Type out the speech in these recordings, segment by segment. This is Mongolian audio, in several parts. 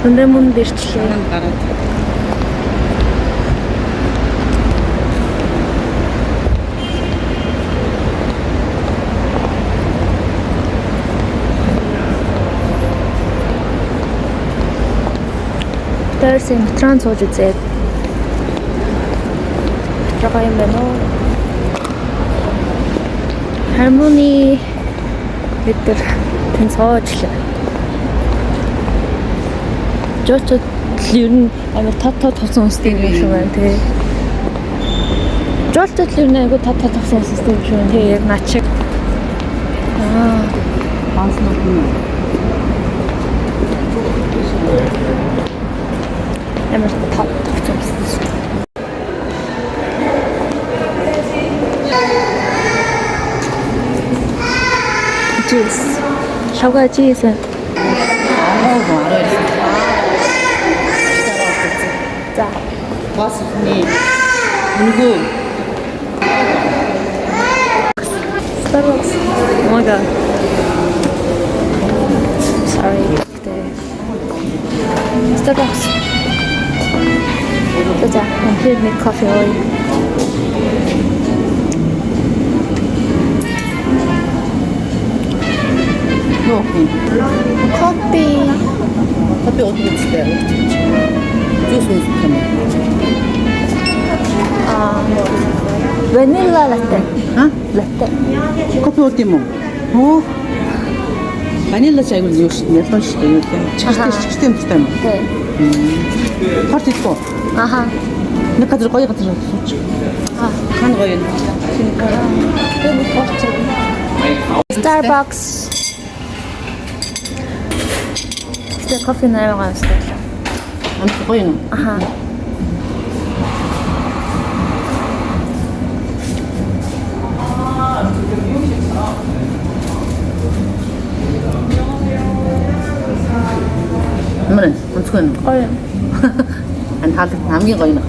Өндөр мөн дэрчлээ. Гараад. Тэрс метрон сууж үзээд. Жага юм байна уу? Harmony гэдэг тэн сууж лээ. Жочод ер нь амар товсон үстэй юм шиг байна тий. Жолтод ер нь айгу товсон үстэй юм шиг байна тий. Яг над шиг. Банснууд нь амар товсон үстэй. Cheese. Шавга cheese. За. басны үнгүй Starbucks. Oh my god. Sorry. Starbucks. За, here make coffee oil. Coffee. 커피 어떻게 드세요? 주스 먹으면. Vanilla latte. 아? Latte. 커피 어떻게 먹어? 어? 바닐라 차이고 몇 번씩 이렇게 시스템 비슷한 네. 파티 있고 아하. 내가 들어 거기 같은 거 가는 거예요. Starbucks. Işte coffee na lang gusto. 아무튼 거기는 Aha. 엄마는 엄청 어이. 안 다들 남긴 거기는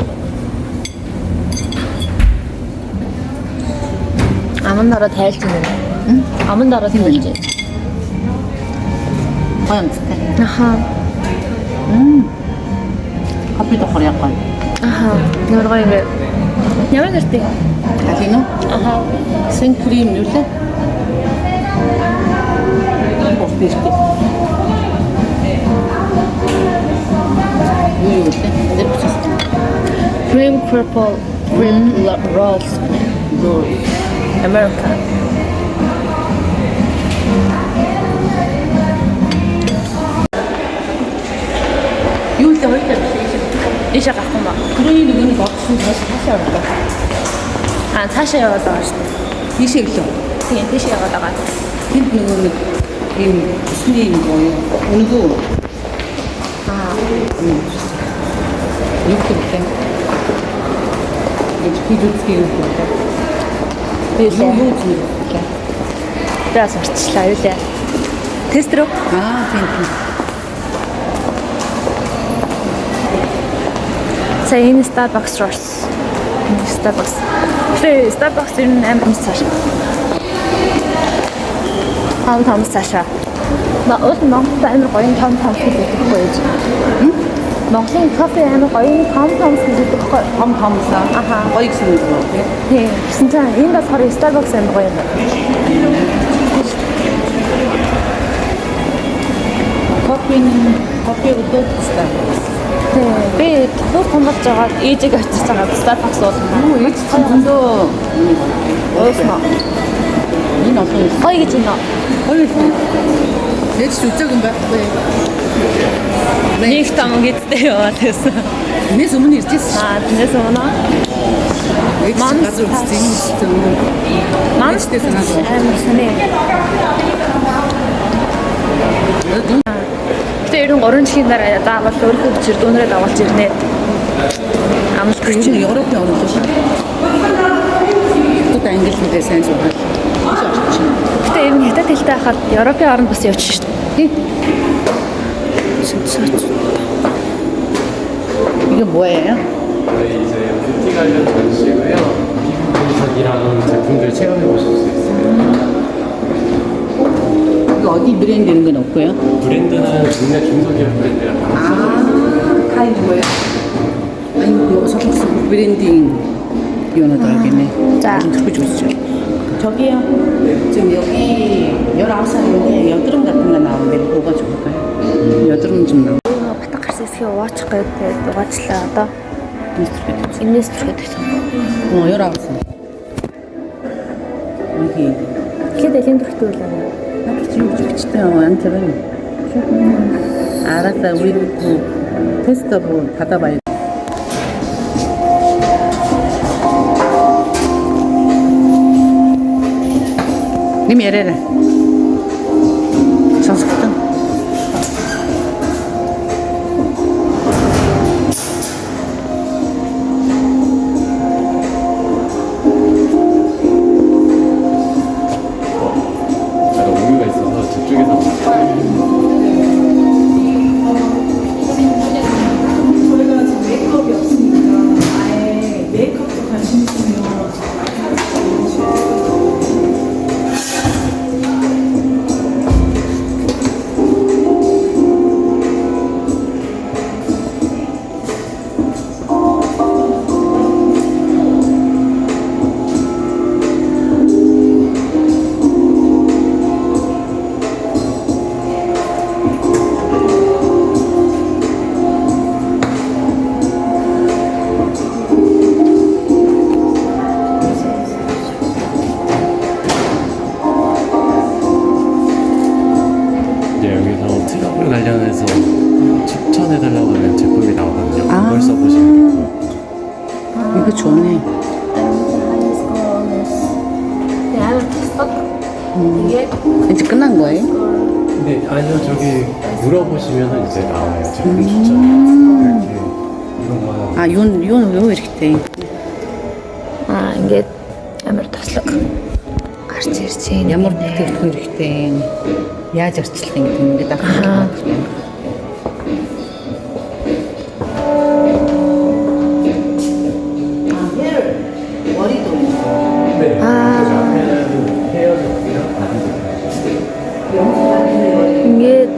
아몬드로 데일지는. 응? 아몬드로 데일지. 거양 비슷해. 아하. 커피도 거리 약간 아하. 여러 가지 ямар нэртэй? 아시노? 아하. 생크림 요새 어떻게 이렇게 이거 어때? 내 붙였어. Cream purple cream rolls. 이거 American. 이거 때 어디 갔어? 이제 갖고 막. 그레이는 이거 없으면 다시 할까? 아, 사실 여기다 왔어. 이시 있어. 그냥 대시 여기다가. 근데 이거는 이 무슨 일인 거예요? 오늘도 아, 이렇게 볼게. 이거 어떻게 이렇게 볼게? юу 이거 좀 이렇게. яа сурчлаа юу лээ. Тест рүү. 아, 괜찮. За энэ Starbucks stores. Starbucks. Тэгээ Starbucks энэ амар цааш. Том цаашаа. Уул Монголд амар гоё том гэдэг байж. Монголын кофе амар гоё том гэдэг байхгүй. 탐탐사. 아하. 거기 쓰는 거 같아. 네, 진짜 энэ болохоор Starbucks амар гоё юм. 커피하고 또 스타벅스. 네, би тохиол том болж байгаа ээжийг очиж байгаа Starbucks бол. 오, 이거 참 좀더 Өөснө. 이 어떤 Гоё гэж байна. 거기 내 주적인가? 네. Нэг том гэдтэй яваа гэсэн. 내 소문이 있겠어. Тэрнээс өмнө 만 가서 진짜 Манчестер 나서. амар сони. Тэр 3 жилийн дараа даавал өөрийнхөө хүчээр дүүнрээ дагуулж ирнэ. Амлт 지금 유럽에 오는 것이 또 англи сайн зүйл. Гэтэ ер нь хятад хэлтэй хахад Европын орнд бас явчих шүү дээ. 이게 뭐예요? 저희 이제 뷰티 관련 전시고요. 피부 분석이랑 제품들 체험해 보실 수 있어요. 이거 어디 브랜드 이런 건 없고요. 브랜드는 국내 중소기업 브랜드가 다 뭐예요? 아니 이거 설렁탕 브랜딩 이거는 여기네. 자. 그거 좋죠. 저기요. 지금 여기 19살인데 여드름 같은 거 나오는데 뭐가 좋을까요? 여드름 좀 나오. Батга гарсан хэсгийг уучих гэдэг угаачлаа одоо инвестор гэдэг юм. 19살. 여기. Ихэд элийн төрхтэй үлээ. 나도 지금 좋지도 않더라고요. 알았다. 우리 그 테스트 한번 받아봐요. 님 열어라. 정석등. 오류가 있어서 저쪽에서 저희가 지금 메이크업이 없으니까 아예 메이크업도 관심 있으면 이제 여기서 트러블 관련해서 추천해달라고 하는 제품이 나오거든요. 아. 그걸 써보시면 좋고요. 이거 좋네. Амар тусдаг. Тэгээд 이제 끝난 거예요? 근데 아니요, 저기 물어보시면 이제 나와요. 제품 추천. 이렇게 이런 거. 아, 요 이렇게 돼. ингээд амар туслаг гарч ирж байна. ямар бүтээгдэхүүн хэрэгтэй яаж арчилсан гэдэг ингээд анхаарал тавьж байна. 머리도 네. 앞에는 헤어적이랑 바디도 Ингээд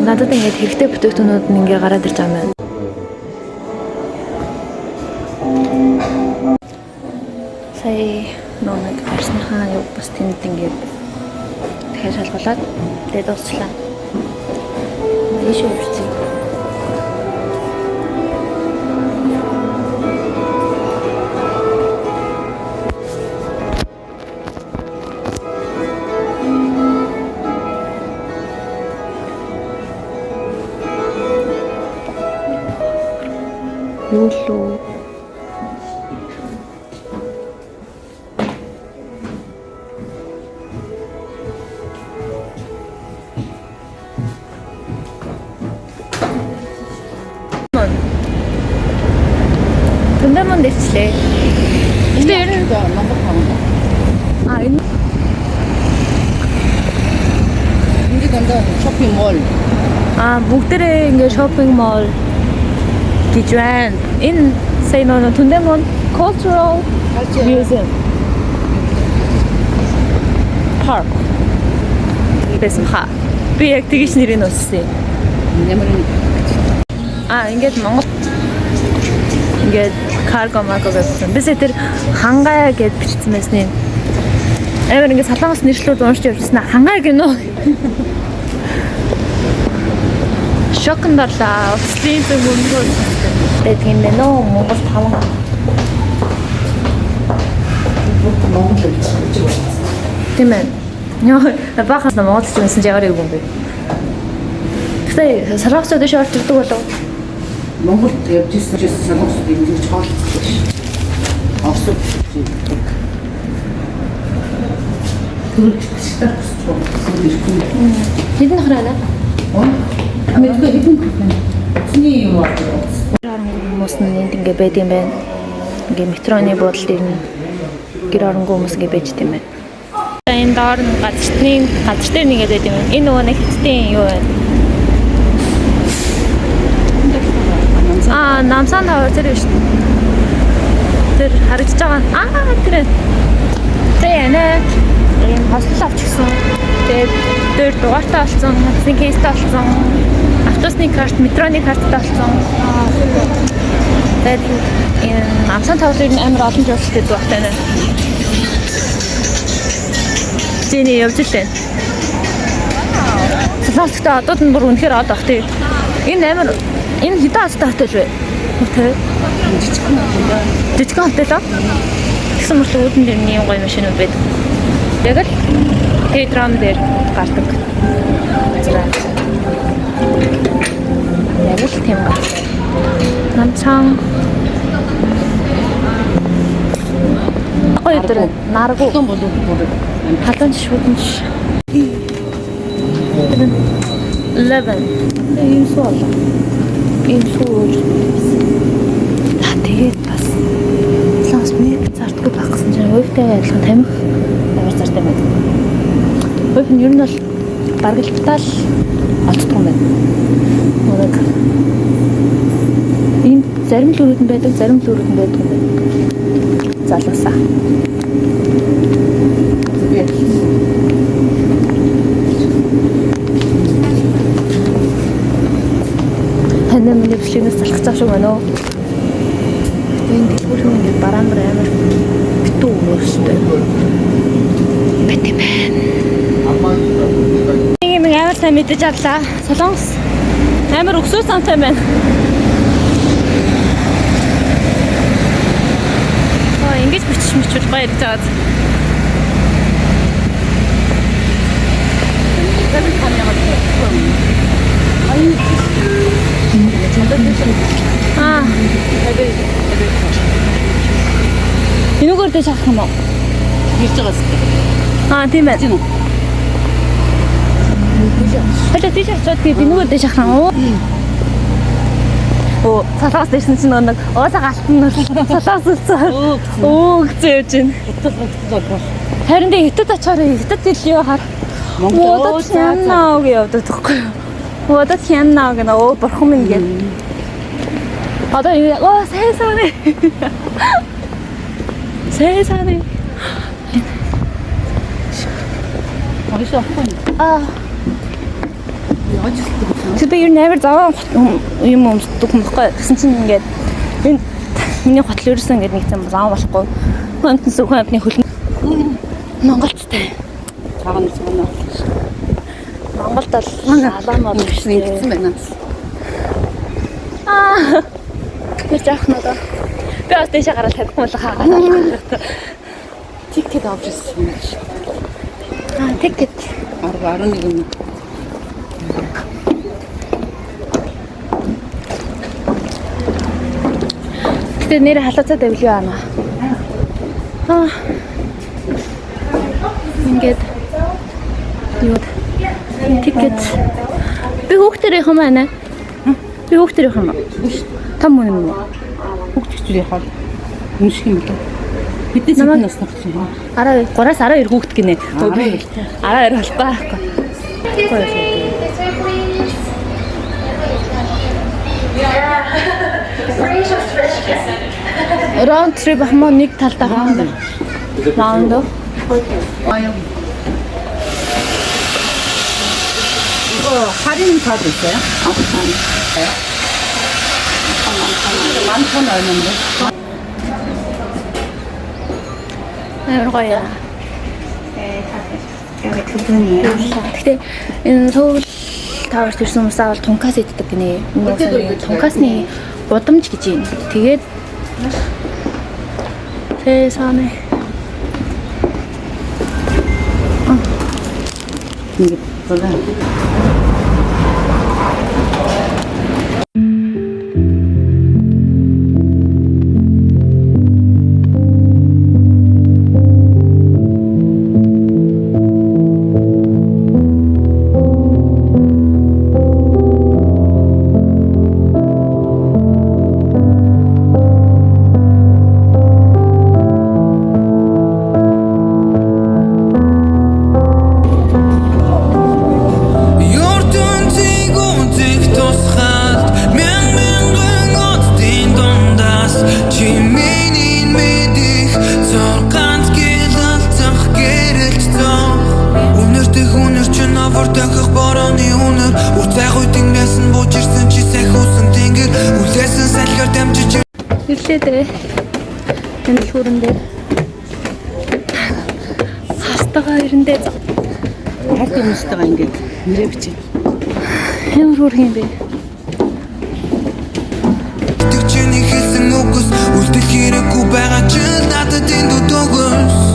надад ингээд хэрэгтэй бүтээгдэхүүнүүд нь ингээ гараад ирж байгаа юм байна. Сая нэг арсныхаа юу бас тэнд ингээд дахиад шалгуулад тэгээд дуусчлаа. Ийш үргэлжлэе. Юу лөө Түндэмэн дэвчлээ. Гэтэ ер нь номер тавна. энэ 우리 간다 쇼핑몰. бүгдээрээ ингээ шопинг мол гэж байна. Энэ сая нөө Түндэмэн Cultural Museum Park. Байсан хаа. Би яг тэгэж нэрийг нөссөн. ямар Ингээд Монгол ингээд карго марко гэсэн. Бисээ тэр хангай гэд бичсэн байсан юм. Амар ингээд салангаас нэршлүүд уншиж явчихсан. Хангай гинөө. Шокондарлаа. Утсын зөв мөнгө. Тэгээд юм бэ нөө Монгол таван. Монгол гэж. Тийм ээ. Нөө бахаас Монгол ч байсан ч яарыг юм бэ. Гэтэ салангаас дэш орчдөг болов. Монгол явж ирсэн санаасууд ингэж хоолцсон ш. Орсод Хэдэн хураа мэдгүй хэдэн цэний юу аа. оронгүй хүмүүс нь энд ингээ байд юм байна. Ингээ метроны буудлын дээр нь гэр оронгүй хүмүүс ингээ байж дим байна. Энэ доор нь газар дээр нэгээд байд юм байна. Энэ нөгөө нэг хэцтэй юу байна? Намсан тавар тэр биш. Тэр харагдаж байгаа. Тэр яна. Ийм хостел авчихсан. Тэгээд 2 дугаартай болсон, хатсны кейстэй болсон, автобусны карт, метроны карттай болсон. Тэгээд энэ амсан тавлыг амар олон жуулчтай дугаартай нэ. Зэний явж илээ. Солонгостой одод нь бүр үнэхээр од ах тий. Энэ амар энэ хэдэн хастай хотел вэ? Хотел. Жижигхэн хотел аа. Тэгсэн мөртлөө үүдэн дээр нэг гоё машинууд байдаг. Яг л Т-трам дээр гардаг. Яг л тийм ба. Намцан. Гоё дээр наргу. Том болов бүр Халуун шүдэнш. 11. Ийм суул. Ийм суул. Тэгээд бас ланс мэд зартгүй багсан чинь уйтай адилхан тамхи амар зартай байна. Уйх нь ер нь бол баргалтай л олддог юм байна. Нэг ийм зарим л өрөөд нь байдаг, зарим л өрөөд нь байдаг юм байна. Залуусаа. Ханаа миний бичлэгнээс залхах цааш шүү байна уу? Энэ дэлгүүр хүн ингэ бараамар амар битүү өөрсдөө. Бэтэмэн. Нэг амар сайн мэдэж авлаа. Солонгос амар өксөө сантай байна. Ингэж бичиж гоё ярьж байгаа. Энэгээр дэш авах юм уу? ирж байгаас. Тийм ээ. Тийм үү? Хажуу тийш очоод би энэгээр дэш авах юм уу? Оо, салаас дэшсэн чинь нэг уусаа галтан нь салаас үлцээ. Гэсэн явж байна. Харин дээ хятад очоор хятад хэлээ хар. Монгол яанаа гэж явдаг тэгэхгүй юу? Удаа яанаа гэнэ оо бурхан минь гэн. Одоо оо сайсаны. Сайсаны. Оришоо ахгүй. Тэг би ер нь амар заваа юм өмсдөг юм баггүй. Тэгсэн чинь ингээд энэ миний хотл ерөөсөн ингээд нэг зам заваа болохгүй. Хөнтөн сүхэн амтны хөлн. Монголчтай. Цагаан. Монголд бол алаамаа Ирсэн байна. Тэр жаах надаа. Би бас дэшээ гараад тавихгүй л хаагаад. Тикет авч ирсэн. Тикет. 11. Гэтэ нэр халууцаад байвал юу аана. Ингээд юу тикет. Би хүүхдэрийнх юм байна. Би хүүхдэрийнх юм. Том хүн юм уу? Хүүхдчүүд яхаа. Үнших юм байна. Бидний сэдв нас тагч юм. 3-аас 12 хүүхд гинэ. 12 болохгүй. Round trip хамаа нэг талдаа хаана. Round. 아유. 이거 할인 카드 있어요? 많던 얼마인데? 이거야. 여기 두 분이에요. 근데 서울 타워에서 ирсэн хүмүүс аавал тункас иддэг гинэ. Тункасны удамж гэж юм. Тэгээд 세상에. 이게 뭐가? Your учирсан чи сайхуусан тэнгэр үлээсэн салхиар дамжиж Ирлээ дээ. Энэ л хүрэн дээр. Хастагаа ирэндээ Харт хүмүүстэйгээ ингээд нэрээ бичээ. ямар хүрх юм бэ? Чиний хэлсэн үгс үлдэх хэрэггүй байгаа ч надад энэ дутуугс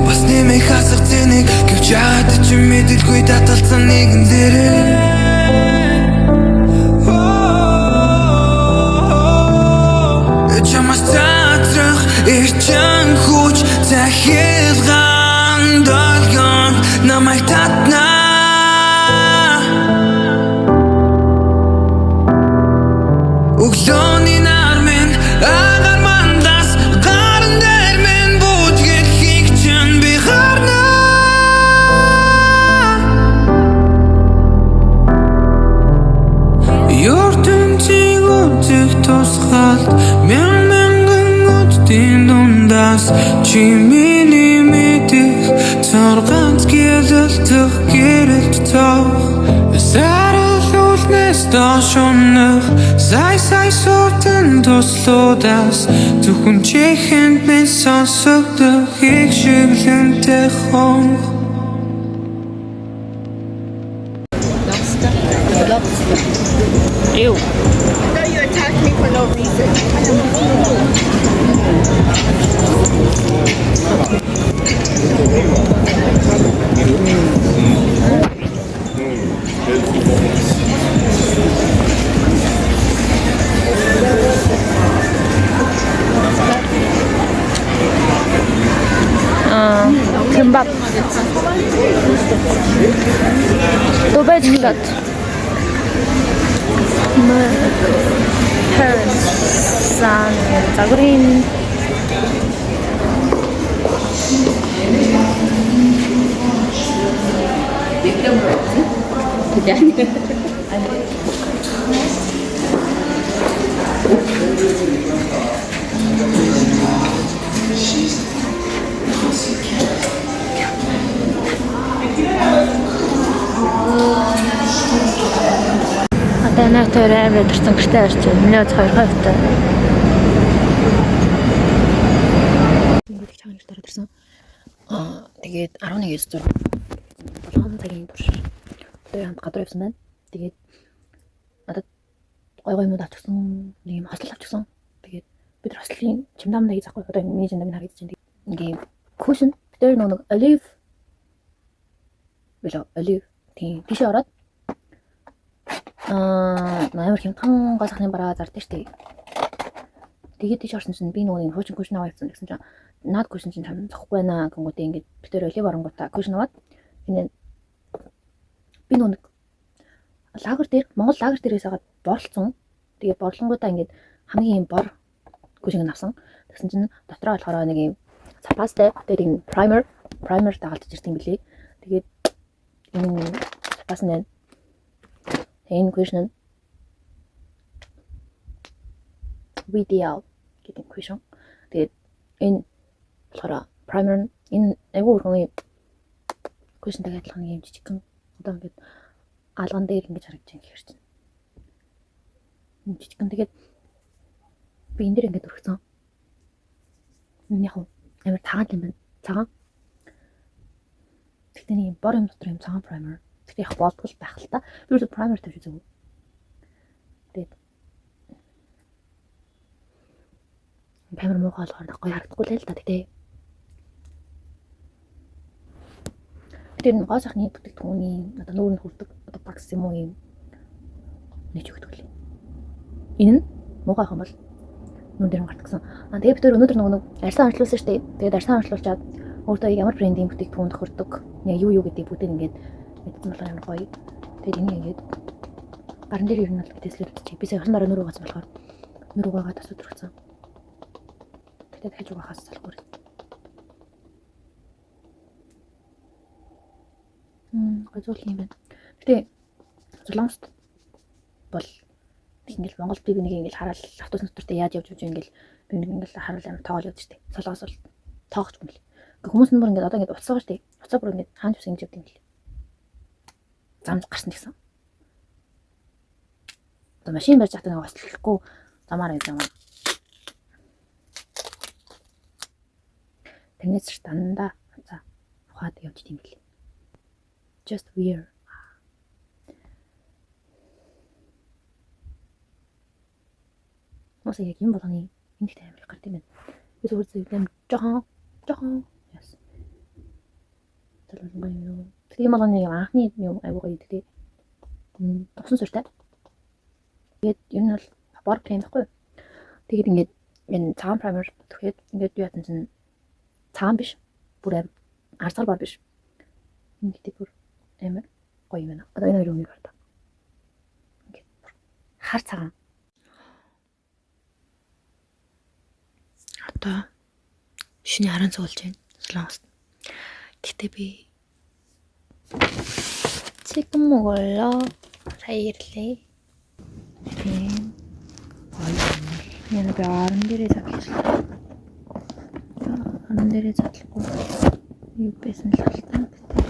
бас нэмэх хасах зэнийг гэвч яад чи мэдэлгүй таталцсан нэгэн зэрэг чамаас цатрах ирчэн хүч захилгаан долгон намайг татна өглөөний нар минь агаар мандас гарын дээр минь бүжгэл хийх чинь би харна ертөнцийг үзэх тусгалд мянган үдтийн дундаас чи миний мэдих цорганц гялалтах гэрэлт тоох сарал үлнээс доош унах сай суутан туслуудаас зөвхөн чихэнд минь сонсогдох их шиглэнтэй хонх Ew. You attacked me for no reason. Kimbap. Dubai chocolate. My parents son загварын одоо наатаар амар дурсан гэртээ орчих. Миний өц 2 хавтаа. Ингээд чагийн гэртээ орсон. Тэгээд 11-ээс зур. Болгон цагийн турш. Тэгээд хамт гадар явсан байна. Тэгээд надад гой юмуд авчихсан. Нэг юм хослол авчихсан. Тэгээд бид нар хослолын чимдаамнаа хийж авахгүй. Одоо миний чимдаамыг харагдаж байна. Ингээд кушн тэр нэг олив олив тийм тийш ороод амар хямдхан гол сахны бараа зардаг штеп. Тэгээд тийш орсон чинь би нөгөө хуучин кушн аваа явсан гэсэн чинь наад кушн чинь чам зохгүй байна гэнгүүтээ ингээд би тэр олив оронгуудаа кушн аваад энэ би нөгөө лагер дээр Монгол лагер дээрээс агаад борлцсон. Тэгээд борлонгуудаа ингээд хамгийн бор кушныг авсан. Тэгсэн чинь дотроо болохоор нэг юм цапастай тэгээд энэ праймер дагалдаж ирсэн юм билий. Тэгээд энэ цапас нь энэ кушн видео гэдэг кушн. Тэгээд энэ болохоор праймер энэ айгуу урган кушнтай адилхан юм жижигхэн одоо ингээд алган дээр ингэж харагдаж байгаа хэрэг чинь. Энэ жижигхэн тэгээд би энэ дээр ингээд өргөцсөн. Энэ яг амар цагаан юм байна. Цагаан. Тэгтээ нэг бор юм дотор юм цагаан праймер. Тэгтээ яг болтгол байх л та. Би өөрөө праймер тавьж үзэв. Тэгээд камер муухай болохоор гоё харагдахгүй л та тэгтээ. Тэр гоо сахны бүтээгдэхүүний одоо нүүрэн хүрдэг одоо багс юм уу юм нэг өгдөг лээ. Энэ нь муухай юм бол нүн дээр гарт гэсэн. Тэгээ бид өнөөдөр нэг арьсан онцлуулсан шүү дээ. Тэгээд арьсан онцлуулчаад өөртөө ямар брендийн бүтээгдэхүүн тохирдог, яг юу гэдэг бүгдийг ингээд мэдсэн болохоор амар гоё. Тэгээд энийг ингээд гарын дээр ер нь бол тэслэр үзчихье. Би саяхан дараа нүрүү гацсан болохоор нүрүүгээ тас өдрөгцөн. Тэгээд дахиж угаахаас салахгүй. Гозол юм байна. Гэтэ Солонгост бол ингээл Монголд би нэг ингээл хараад автобус нутгартай яаж явж ингээл би нэг ингээл харуул амар тоогол явж штэ. Солонгос бол тоогч юм л. Хүмүүс нь бүр ингээд одоо ингээд уцаагаа штэ. Уцаа бүр ингээд хаанч ус ингэж явд юм л. Замд гарсан гэсэн. Одоо машин барьж хатаа нэг ослохгүй замаар явж байгаа. Тэнэс ч дандаа за ухаад явж тийм л. Just weird. Мосоо яг юм болгоны энэ их амар гард юм байна. Би зүгээр зөвлөм жоохон яс. Талбай юу. Тэгээ юм болгоны анхны юм айгуу гэдэг. Тосон сүртэй. Тэгээд ер нь бол бор крем гэхгүй. Тэгээд ингээд энэ цагаан праймер тэгэхээр ингээд юу ятан чинь цагаан биш. Бүр арцгар бар биш. Ингээд бүр амар гоё юм байна. Одоо энэ хоёр үнийг хардаг. Ингээд хар цагаан. Одоо шинэ харан цуулж байна. Солонгост. Гэтэ би 지금 먹을러 사이를래. 얘는 왜 아른데를 잡겠어? 아른데를 잡고 6배선 살다.